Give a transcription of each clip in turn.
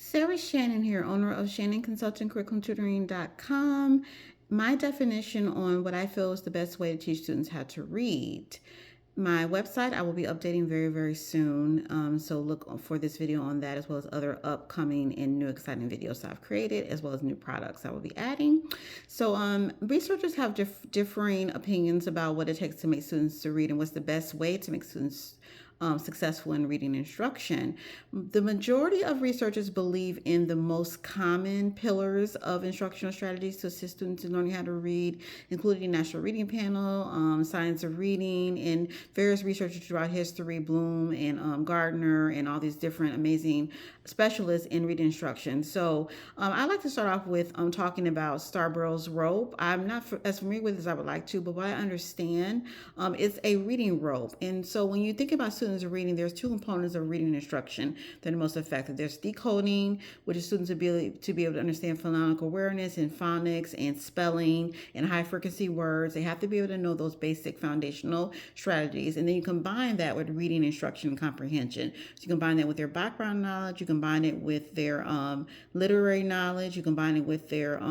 Sarah Shannon here, owner of Shannon Consulting CurriculumTutoring.com. My definition on what I feel is the best way to teach students how to read. My website I will be updating very, very soon. So look for this video on that, as well as other upcoming and new exciting videos I've created, as well as new products I will be adding. So researchers have differing opinions about what it takes to make students to read and what's the best way to make students successful in reading instruction. The majority of researchers believe in the most common pillars of instructional strategies to assist students in learning how to read, including National Reading Panel, Science of Reading, and various researchers throughout history, Bloom and Gardner, and all these different amazing specialists in reading instruction. So I'd like to start off with talking about Starborough's rope. I'm not as familiar with it as I would like to, but what I understand, it's a reading rope. And so when you think about students reading, there's two components of reading instruction that are most effective. There's decoding, which is students' ability to be able to understand phonemic awareness and phonics and spelling and high frequency words. They have to be able to know those basic foundational strategies. And then you combine that with reading instruction and comprehension. So you combine that with their background knowledge, you combine it with their literary knowledge, you combine it with their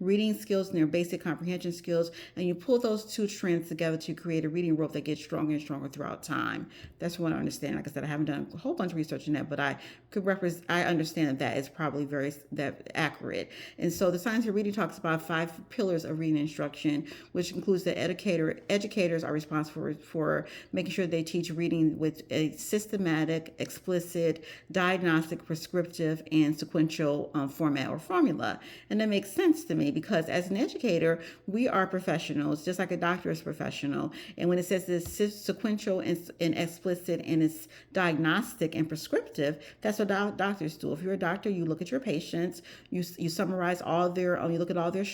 reading skills and their basic comprehension skills, and you pull those two trends together to create a reading rope that gets stronger and stronger throughout time. That's what I understand. Like I said, I haven't done a whole bunch of research in that, but I understand that is probably very accurate. And so the Science of Reading talks about 5 pillars of reading instruction, which includes that educators are responsible for making sure they teach reading with a systematic, explicit, diagnostic, prescriptive, and sequential format or formula. And that makes sense to me because as an educator, we are professionals, just like a doctor is professional. And when it says this sequential and explicit and it's diagnostic and prescriptive, that's what doctors do. If you're a doctor, you look at your patients, you summarize all their, you look at all their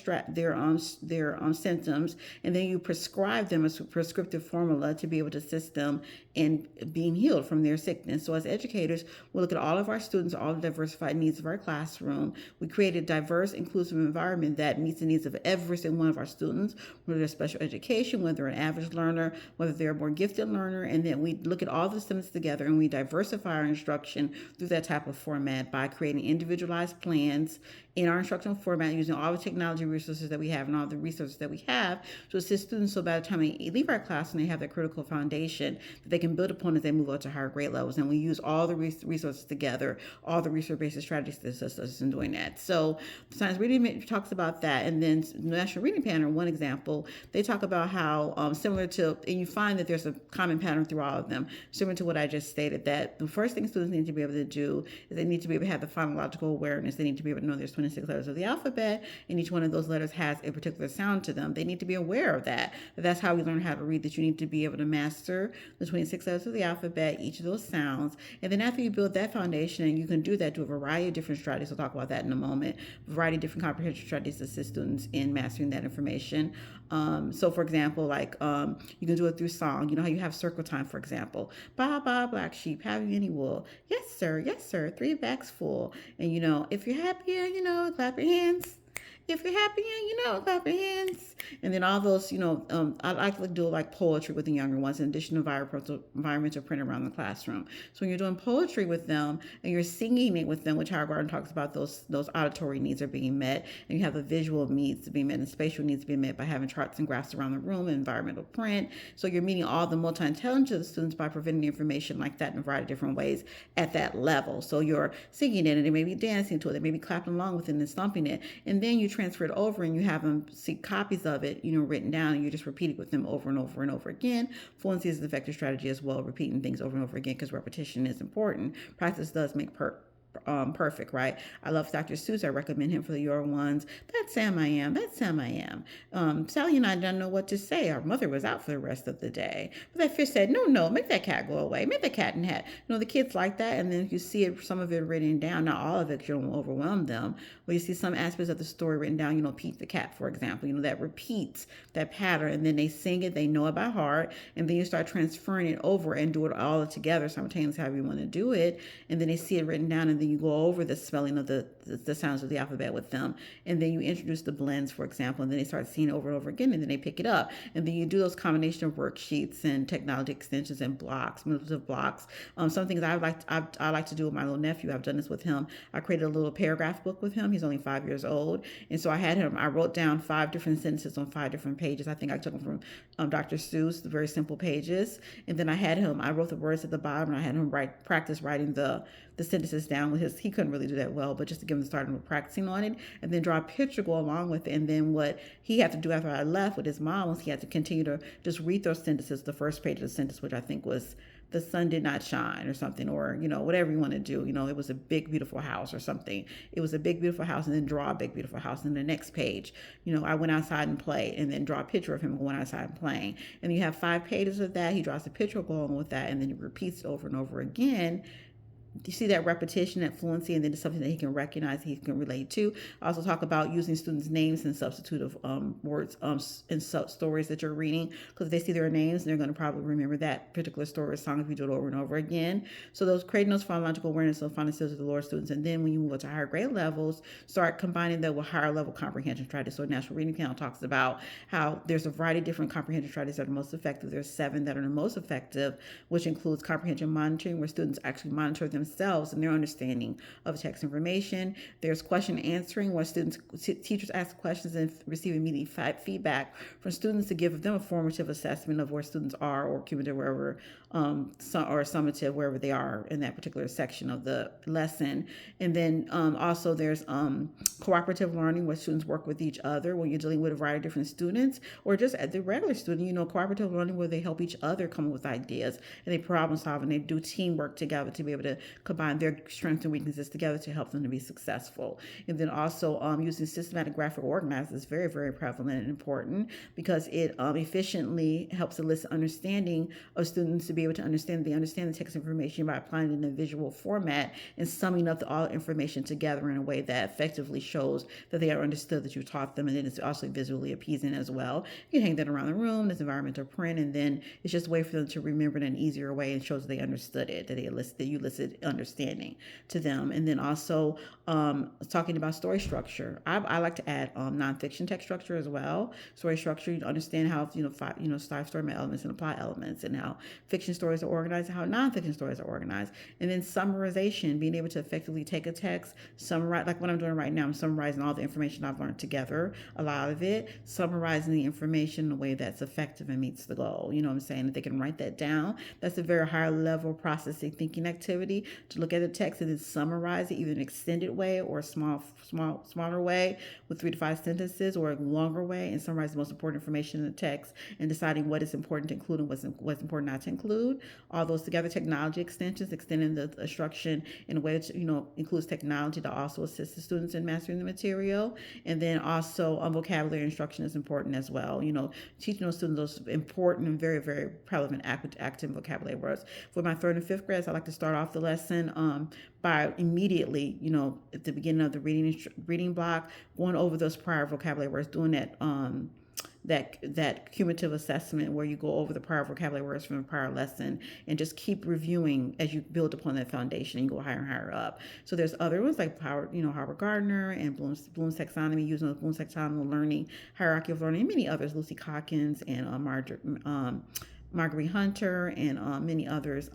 symptoms, and then you prescribe them a prescriptive formula to be able to assist them in being healed from their sickness. So as educators, we look at all of our students, all the diversified needs of our classroom. We create a diverse, inclusive environment that meets the needs of every single one of our students, whether they're special education, whether they're an average learner, whether they're a more gifted learner, and then we look at all the students together and we diversify our instruction through that type of format by creating individualized plans in our instructional format using all the technology resources that we have and all the resources that we have to assist students so by the time they leave our class and they have that critical foundation that they can build upon as they move up to higher grade levels. And we use all the resources together, all the research-based strategies to assist us in doing that. So Science Reading talks about that. And then National Reading Panel, one example, they talk about how similar to, and you find that there's a common pattern through all of them, similar to what I just stated, that the first thing students need to be able to do is they need to be able to have the phonological awareness. They need to be able to know there's 26 letters of the alphabet, and each one of those letters has a particular sound to them. They need to be aware of that. That's how we learn how to read, that you need to be able to master the 26 letters of the alphabet, each of those sounds. And then after you build that foundation, and you can do that through a variety of different strategies. We'll talk about that in a moment. A variety of different comprehension strategies to assist students in mastering that information. So for example, like you can do it through song. You know how you have circle time, for example. Ba ba black sheep, have you any wool? Yes sir, 3 bags full. And you know, if you're happy, clap your hands. If you're happy, clap your hands. And then all those, I like to do like poetry with the younger ones in addition to environmental print around the classroom. So when you're doing poetry with them and you're singing it with them, which Howard Gardner talks about, those auditory needs are being met, and you have the visual needs to be met and spatial needs to be met by having charts and graphs around the room and environmental print. So you're meeting all the multi-intelligence of the students by presenting information like that in a variety of different ways at that level. So you're singing it and they may be dancing to it, they may be clapping along with it and stomping it. And then you transfer it over and you have them see copies of it, written down, and you just repeat it with them over and over and over again. Fluency is an effective strategy as well, repeating things over and over again because repetition is important. Practice does make perfect, right? I love Dr. Seuss. I recommend him for your ones. That's Sam I am. That's Sam I am. Sally and I don't know what to say. Our mother was out for the rest of the day. But that fish said, no, make that cat go away. Make that cat in hat. The kids like that. And then you see it, some of it written down. Not all of it, you don't overwhelm them. But you see some aspects of the story written down, Pete the cat, for example, that repeats that pattern. And then they sing it, they know it by heart. And then you start transferring it over and do it all together simultaneously, however you want to do it. And then they see it written down, and then you go over the spelling of the sounds of the alphabet with them, and then you introduce the blends, for example, and then they start seeing it over and over again, and then they pick it up, and then you do those combination of worksheets and technology extensions and blocks, manipulative blocks. Some things I like to do with my little nephew. I've done this with him. I created a little paragraph book with him. He's only 5 years old, and so I wrote down 5 different sentences on 5 different pages. I think I took them from Dr. Seuss, the very simple pages, and then I wrote the words at the bottom, and I had him practice writing the sentences down with his. He couldn't really do that well, but just to give him the start of practicing on it, and then draw a picture go along with it. And then what he had to do after I left with his mom was he had to continue to just read those sentences, the first page of the sentence, which I think was the sun did not shine or something, or whatever you want to do. It was a big beautiful house or something. It was a big beautiful house, and then draw a big beautiful house. And the next page, I went outside and played, and then draw a picture of him going outside and playing. And you have 5 pages of that. He draws a picture going with that, and then he repeats it over and over again. You see that repetition, that fluency, and then it's something that he can recognize, he can relate to. I also talk about using students' names in substitute of words in stories that you're reading, because if they see their names, they're going to probably remember that particular story or song if you do it over and over again. So creating those phonological awareness of phonics skills with the lower students, and then when you move up to higher grade levels, start combining that with higher level comprehension strategies. So National Reading Count talks about how there's a variety of different comprehension strategies that are most effective. There's 7 that are the most effective, which includes comprehension monitoring, where students actually monitor themselves and their understanding of text information. There's question answering, where teachers ask questions and receive immediate feedback from students to give them a formative assessment of where students are, or cumulative wherever, or summative wherever they are in that particular section of the lesson. And then also there's cooperative learning, where students work with each other when you're dealing with a variety of different students, or just at the regular student, cooperative learning, where they help each other come up with ideas and they problem solve and they do teamwork together to be able to combine their strengths and weaknesses together to help them to be successful. And then also using systematic graphic organizers is very, very prevalent and important, because it efficiently helps elicit understanding of students to be able to understand the text information by applying it in a visual format and summing up all information together in a way that effectively shows that they are understood, that you taught them, and then it's also visually appeasing as well. You can hang that around the room, this environmental print, and then it's just a way for them to remember it in an easier way, and shows that they understood it, that you elicit understanding to them. And then also talking about story structure. I like to add nonfiction text structure as well. Story structure, you understand how five story elements and apply elements, and how fiction stories are organized, and how nonfiction stories are organized. And then summarization, being able to effectively take a text, summarize, like what I'm doing right now. I'm summarizing all the information I've learned together, a lot of it, summarizing the information in a way that's effective and meets the goal. You know what I'm saying? If they can write that down, that's a very high level processing thinking activity, to look at the text and then summarize it, either in an extended way or a smaller way with 3 to 5 sentences, or a longer way, and summarize the most important information in the text, and deciding what is important to include and what's important not to include. All those together. Technology extensions, extending the instruction in a way that includes technology to also assist the students in mastering the material. And then also vocabulary instruction is important as well. Teaching those students those important and very, very prevalent active vocabulary words. For my 3rd and 5th grades, I like to start off the lesson by immediately, at the beginning of the reading block, going over those prior vocabulary words, doing that cumulative assessment, where you go over the prior vocabulary words from the prior lesson, and just keep reviewing as you build upon that foundation and you go higher and higher up. So there's other ones like Howard Gardner and Bloom's taxonomy, using the Bloom's taxonomy learning, hierarchy of learning, and many others, Lucy Calkins and Marguerite Hunter, and many others.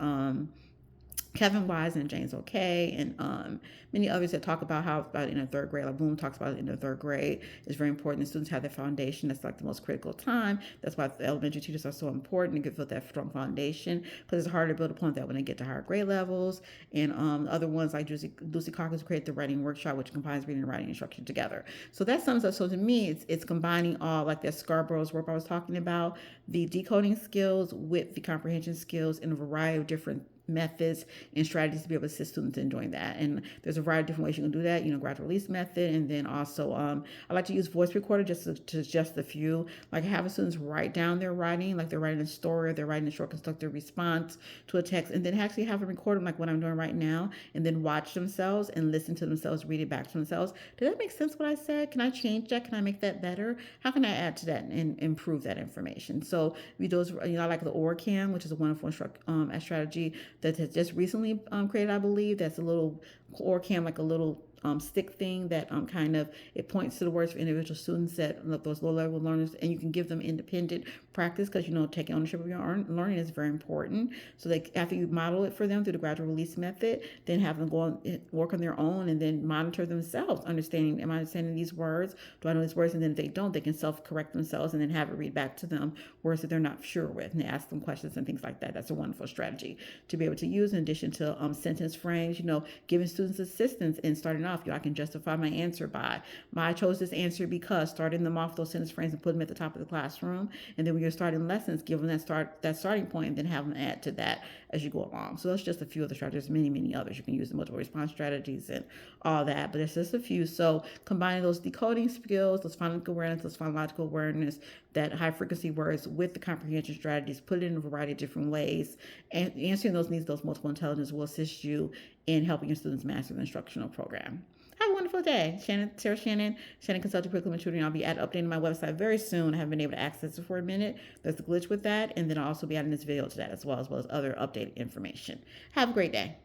Kevin Wise and James O'Kay, and many others that talk about how about in the 3rd grade, like Bloom talks about it in the 3rd grade, it's very important that students have that foundation. That's like the most critical time. That's why the elementary teachers are so important to build that strong foundation, because it's harder to build upon that when they get to higher grade levels. And other ones like Lucy Calkins create the writing workshop, which combines reading and writing instruction together. So that sums up. So to me, it's combining all, like that Scarborough's work I was talking about, the decoding skills with the comprehension skills in a variety of different methods and strategies to be able to assist students in doing that. And there's a variety of different ways you can do that, gradual release method. And then also I like to use voice recorder, just a few, like having students write down their writing, like they're writing a story, or they're writing a short constructive response to a text, and then actually have them record them, like what I'm doing right now, and then watch themselves and listen to themselves, read it back to themselves. Did that make sense what I said? Can I change that? Can I make that better? How can I add to that and improve that information? So those, I like the OrCam, which is a wonderful strategy that has just recently created, I believe. That's a little or cam, like a little stick thing that kind of it points to the words for individual students that look those low level learners, and you can give them independent practice because taking ownership of your learning is very important. So they after you model it for them through the gradual release method, then have them go and work on their own and then monitor themselves, understanding, am I understanding these words? Do I know these words? And then if they don't, they can self-correct themselves and then have it read back to them words that they're not sure with, and they ask them questions and things like that. That's a wonderful strategy to be able to use in addition to sentence frames, giving students assistance in starting off. I can justify my answer by, I chose this answer because, starting them off those sentence frames and putting them at the top of the classroom. And then when you're starting lessons, give them that starting point and then have them add to that as you go along. So that's just a few of the strategies. Many others. You can use the multiple response strategies and all that, but it's just a few. So combining those decoding skills, those phonetical awareness, those phonological awareness, that high frequency words with the comprehension strategies, put it in a variety of different ways, and answering those needs, those multiple intelligence will assist you in helping your students master the instructional program. Have a wonderful day. Sarah Shannon, Shannon Consulting Curriculum and Tutoring. I'll be updating my website very soon. I haven't been able to access it for a minute. There's a glitch with that. And then I'll also be adding this video to that as well as other updated information. Have a great day.